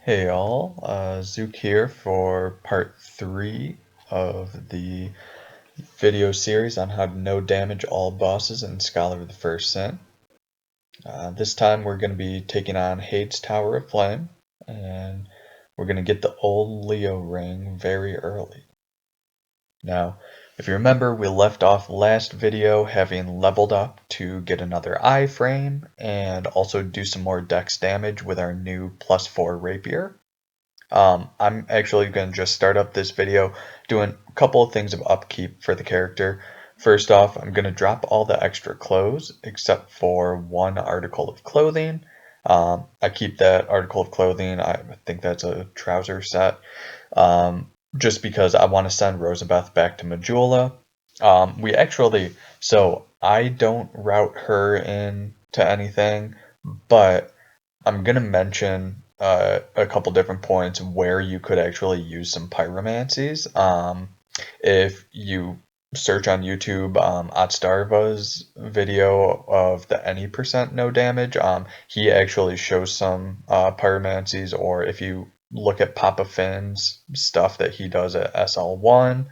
Hey all, Zook here for part 3 of the video series on how to no damage all bosses in Scholar of the First Sin. This time we're going to be taking on Heide's Tower of Flame, and we're going to get the old Leo ring very early. Now, if you remember, we left off last video having leveled up to get another iframe and also do some more dex damage with our new +4 rapier. I'm actually going to just start up this video doing a couple of things of upkeep for the character. First off, I'm going to drop all the extra clothes except for one article of clothing. I keep that article of clothing, I think that's a trouser set, just because I want to send Rosabeth back to Majula. So I don't route her into anything, but I'm going to mention a couple different points where you could actually use some pyromancies. If you search on YouTube, Otstarva's video of the any percent no damage, he actually shows some pyromancies, or if you look at Papa Finn's stuff that he does at SL1,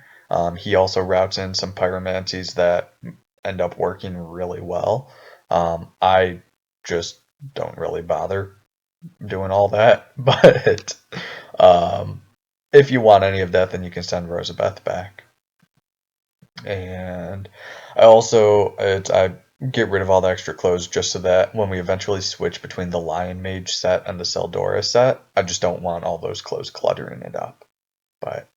he also routes in some pyromancies that end up working really well. I just don't really bother doing all that, but if you want any of that, then you can send Rosabeth back. And I get rid of all the extra clothes just so that when we eventually switch between the Lion Mage set and the Seldora set, I just don't want all those clothes cluttering it up. But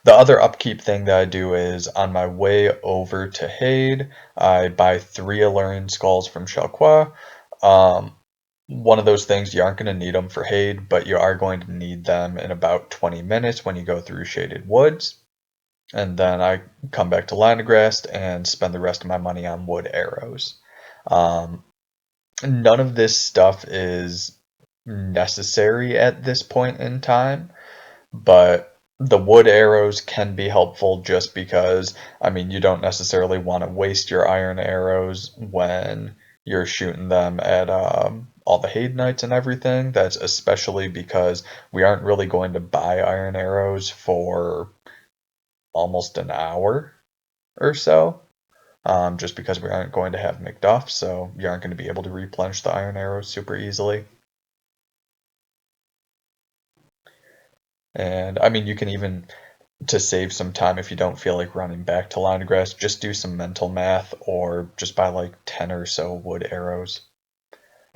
the other upkeep thing that I do is on my way over to Heide, I buy 3 Alluring Skulls from Chalqua. One of those things, you aren't going to need them for Heide, but you are going to need them in about 20 minutes when you go through Shaded Woods. And then I come back to Landegrast and spend the rest of my money on wood arrows. None of this stuff is necessary at this point in time, but the wood arrows can be helpful just because, I mean, you don't necessarily want to waste your iron arrows when you're shooting them at all the Heide Knights and everything. That's especially because we aren't really going to buy iron arrows for almost an hour or so, just because we aren't going to have Macduff, so you aren't going to be able to replenish the iron arrows super easily. And I mean, you can even, to save some time if you don't feel like running back to Landegrast, just do some mental math or just buy like 10 or so wood arrows.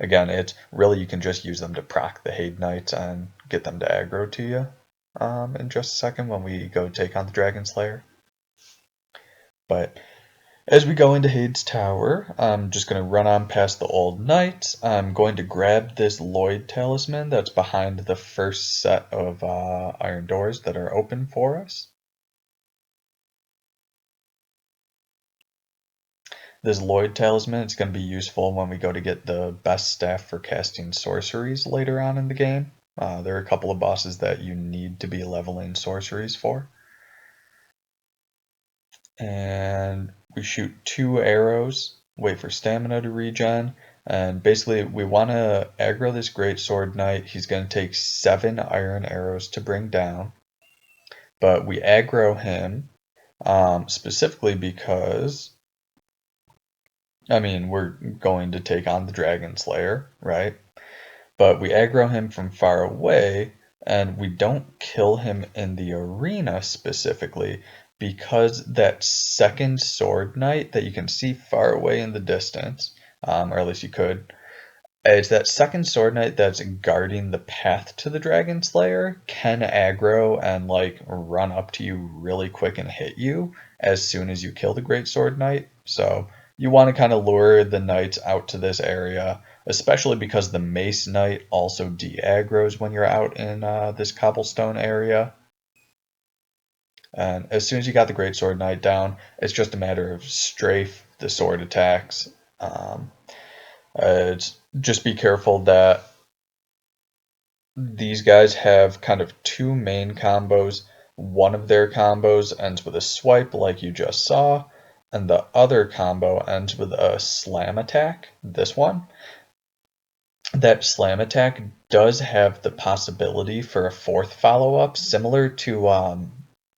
Again, it's really, you can just use them to proc the Heide Knights and get them to aggro to you in just a second when we go take on the Dragon Slayer. But as we go into Heide's Tower, I'm just going to run on past the old knights. I'm going to grab this Lloyd talisman that's behind the first set of iron doors that are open for us. This Lloyd talisman, it's going to be useful when we go to get the best staff for casting sorceries later on in the game. There are a couple of bosses that you need to be leveling sorceries for. And we shoot 2 arrows, wait for stamina to regen, and basically we want to aggro this Great Sword Knight. He's going to take 7 iron arrows to bring down, but we aggro him specifically because, I mean, we're going to take on the Dragon Slayer, right? But we aggro him from far away, and we don't kill him in the arena specifically, because that second sword knight that you can see far away in the distance, or at least you could, it's that second sword knight that's guarding the path to the Dragon Slayer can aggro and like run up to you really quick and hit you as soon as you kill the Great Sword Knight. So you want to kind of lure the knights out to this area, especially because the Mace Knight also de-aggroes when you're out in this cobblestone area. And as soon as you got the Great Sword Knight down, it's just a matter of strafe the sword attacks. Just be careful that these guys have kind of 2 main combos. One of their combos ends with a swipe like you just saw, and the other combo ends with a slam attack, this one. That slam attack does have the possibility for a fourth follow-up, similar to,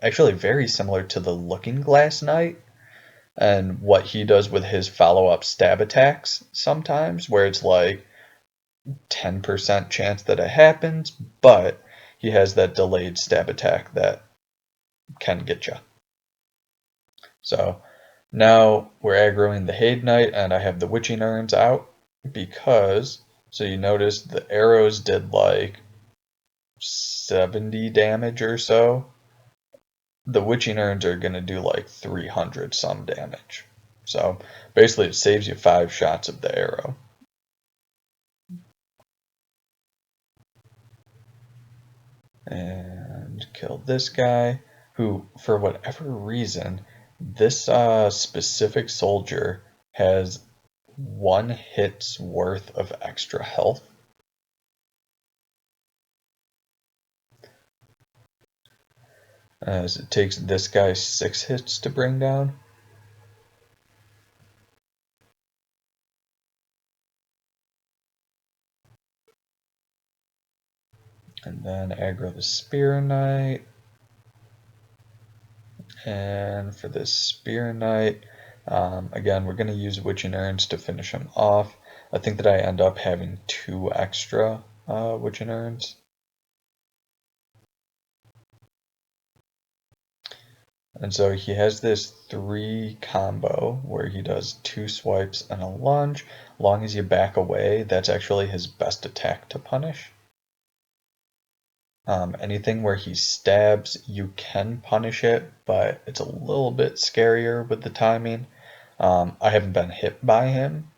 actually very similar to the Looking Glass Knight, and what he does with his follow-up stab attacks sometimes, where it's like 10% chance that it happens, but he has that delayed stab attack that can get you. So now we're aggroing the Heide Knight, and I have the Witching Urns out because, so you notice the arrows did like 70 damage or so. The Witching Urns are going to do like 300 some damage. So basically it saves you 5 shots of the arrow. And kill this guy, who, for whatever reason, this specific soldier has 1 hit's worth of extra health. As it takes this guy 6 hits to bring down. And then aggro the Spear Knight. And for this Spear Knight, again, we're going to use Witching Urns to finish him off. I think that I end up having 2 extra Witching Urns. And so he has this 3 combo where he does 2 swipes and a lunge. As long as you back away, that's actually his best attack to punish. Anything where he stabs, you can punish it, but it's a little bit scarier with the timing. I haven't been hit by him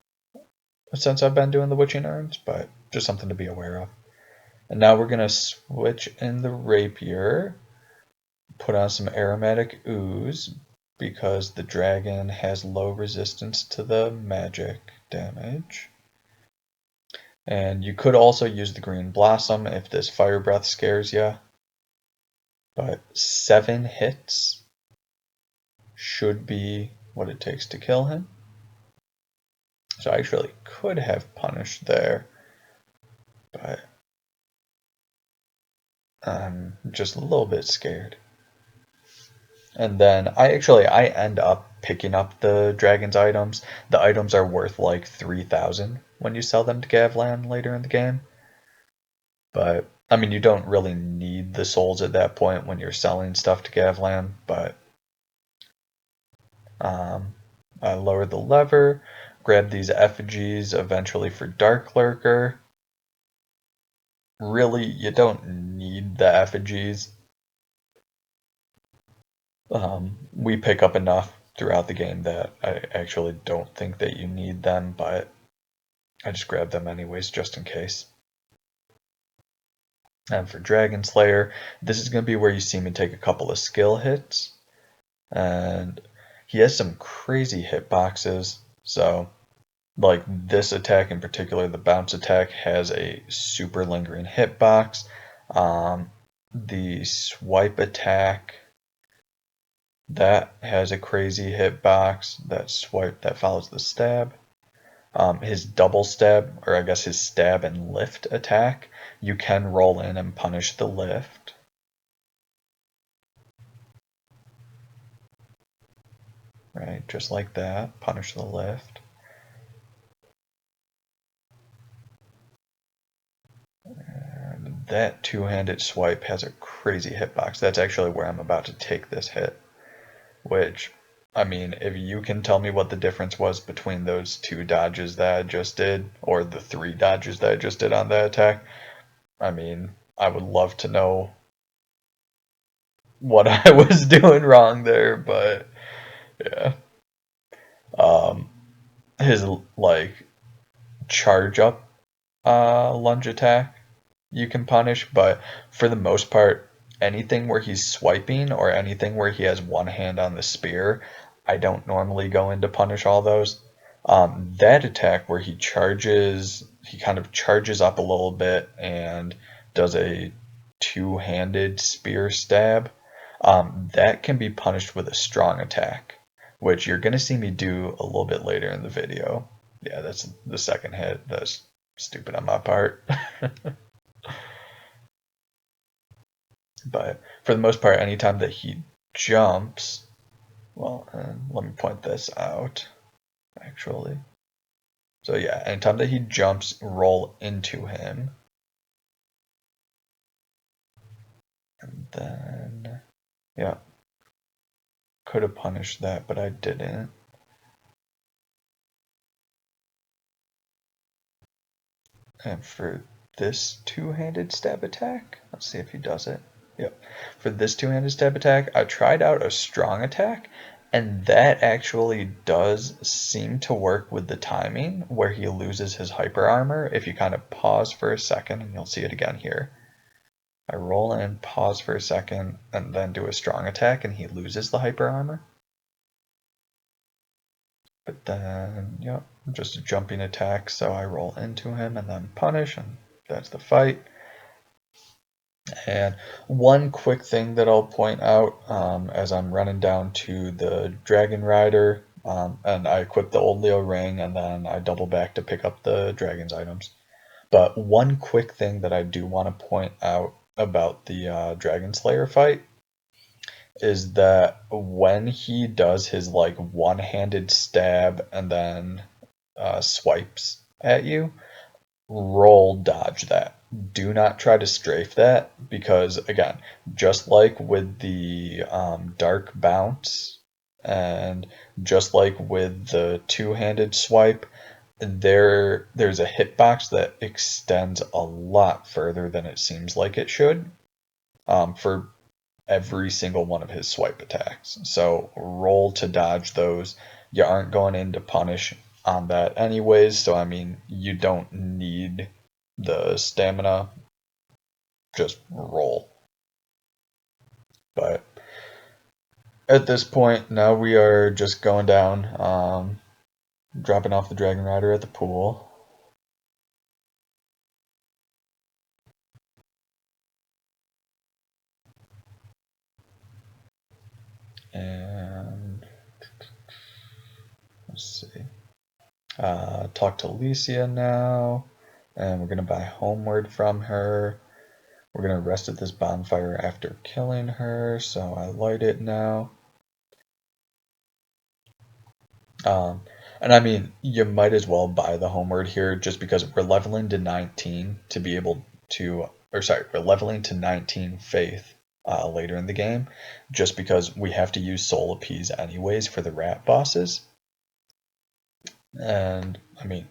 since I've been doing the Witching Urns, but just something to be aware of. And now we're going to switch in the Rapier, put on some Aromatic Ooze, because the dragon has low resistance to the magic damage. And you could also use the Green Blossom if this Fire Breath scares you. But 7 hits should be what it takes to kill him. So I actually could have punished there, but I'm just a little bit scared. And then I end up picking up the dragon's items. The items are worth like 3,000 when you sell them to Gavlan later in the game. But, I mean, you don't really need the souls at that point when you're selling stuff to Gavlan, but I lower the lever, grab these effigies eventually for Dark Lurker. Really, you don't need the effigies. We pick up enough throughout the game that I actually don't think that you need them, but I just grab them anyways just in case. And for Dragon Slayer, this is going to be where you see me take a couple of skill hits. And he has some crazy hitboxes. So, like this attack in particular, the bounce attack, has a super lingering hitbox. The swipe attack, that has a crazy hitbox. That swipe that follows the stab. His double stab, or I guess his stab and lift attack, you can roll in and punish the lift. Right, just like that, punish the lift. And that two-handed swipe has a crazy hitbox. That's actually where I'm about to take this hit, which, I mean, if you can tell me what the difference was between those 2 dodges that I just did, or the 3 dodges that I just did on that attack, I mean, I would love to know what I was doing wrong there, but yeah. His, like, charge up lunge attack you can punish, but for the most part, anything where he's swiping or anything where he has one hand on the spear, I don't normally go in to punish all those. That attack where he kind of charges up a little bit and does a 2-handed spear stab, that can be punished with a strong attack, which you're going to see me do a little bit later in the video. Yeah, that's the second hit. That's stupid on my part. But for the most part, anytime that he jumps, well, and let me point this out, actually. So yeah, anytime that he jumps, roll into him. And then, yeah, could have punished that, but I didn't. And for this two-handed stab attack, let's see if he does it. Yep. For this two-handed stab attack, I tried out a strong attack, and that actually does seem to work with the timing where he loses his hyper armor. If you kind of pause for a second, and you'll see it again here. I roll in, pause for a second, and then do a strong attack, and he loses the hyper armor. But then, yep, just a jumping attack, so I roll into him and then punish, and that's the fight. And one quick thing that I'll point out as I'm running down to the Dragon Rider, and I equip the old Leo ring, and then I double back to pick up the Dragon's items. But one quick thing that I do want to point out about the Dragon Slayer fight is that when he does his like one-handed stab and then swipes at you, roll dodge that. Do not try to strafe that because, again, just like with the dark bounce and just like with the two-handed swipe, there's a hitbox that extends a lot further than it seems like it should for every single one of his swipe attacks. So roll to dodge those. You aren't going in to punish on that anyways, so I mean, you don't need the stamina, just roll. But at this point, now we are just going down, dropping off the Dragon Rider at the pool. And let's see. Talk to Alicia now, and we're gonna buy Homeward from her. We're gonna rest at this bonfire after killing her, so I light it now. And I mean, you might as well buy the Homeward here just because we're leveling to 19 to be able to, or sorry, we're leveling to 19 Faith later in the game, just because we have to use Soul Appease anyways for the rat bosses. And I mean,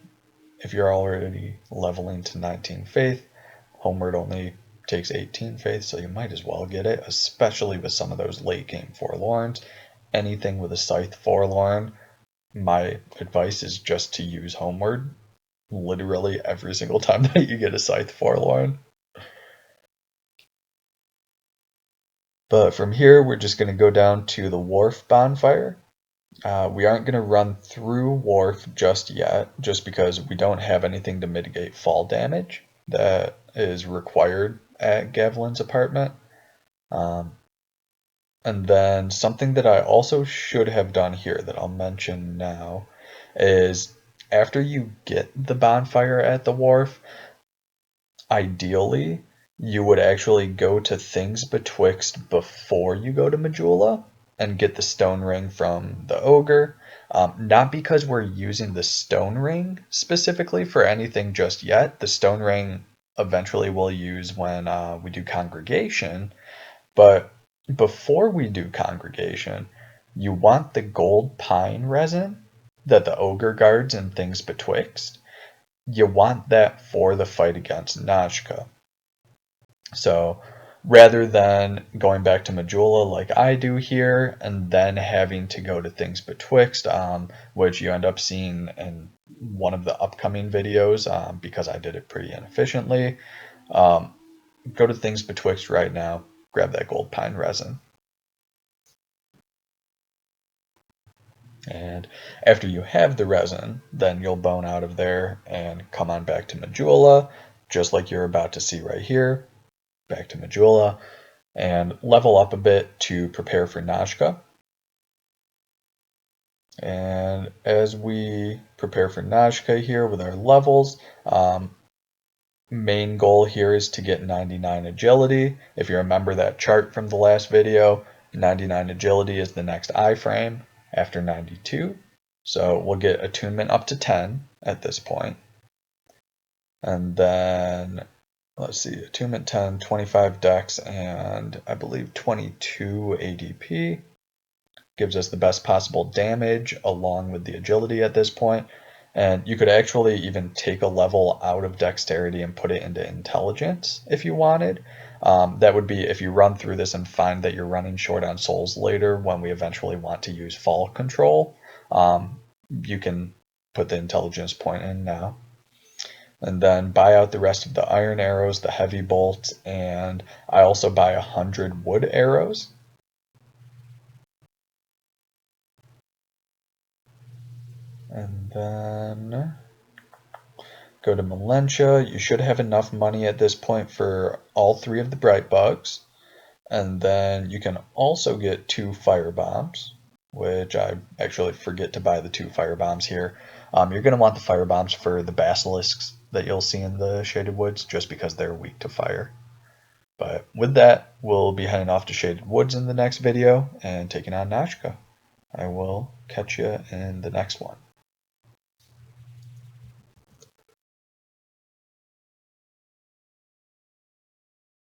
if you're already leveling to 19 Faith, Homeward only takes 18 Faith, so you might as well get it, especially with some of those late game Forlorns. Anything with a Scythe Forlorn, my advice is just to use Homeward literally every single time that you get a Scythe Forlorn. But from here, we're just going to go down to the Wharf Bonfire. We aren't going to run through Wharf just yet, just because we don't have anything to mitigate fall damage that is required at Gavlin's apartment. And then something that I also should have done here that I'll mention now is after you get the bonfire at the wharf, ideally you would actually go to Things Betwixt before you go to Majula and get the stone ring from the ogre. Not because we're using the stone ring specifically for anything just yet. The stone ring eventually we'll use when we do congregation, but before we do congregation, you want the gold pine resin that the ogre guards and Things Betwixt. You want that for the fight against Najka. So rather than going back to Majula like I do here and then having to go to Things Betwixt, which you end up seeing in one of the upcoming videos because I did it pretty inefficiently, go to Things Betwixt right now, grab that gold pine resin. And after you have the resin, then you'll bone out of there and come on back to Majula, just like you're about to see right here. Back to Majula, and level up a bit to prepare for Najka. And as we prepare for Najka here with our levels, main goal here is to get 99 agility. If you remember that chart from the last video, 99 agility is the next iframe after 92. So we'll get attunement up to 10 at this point. And then, let's see, attunement 10, 25 dex, and I believe 22 ADP. Gives us the best possible damage along with the agility at this point. And you could actually even take a level out of dexterity and put it into intelligence if you wanted. That would be if you run through this and find that you're running short on souls later when we eventually want to use fall control. You can put the intelligence point in now. And then buy out the rest of the iron arrows, the heavy bolts, and I also buy 100 wood arrows. And then go to Melentia. You should have enough money at this point for all 3 of the bright bugs. And then you can also get 2 fire bombs, which I actually forget to buy the 2 fire bombs here. You're going to want the fire bombs for the basilisks that you'll see in the Shaded Woods, just because they're weak to fire. But with that, we'll be heading off to Shaded Woods in the next video and taking on Nashka. I will catch you in the next one.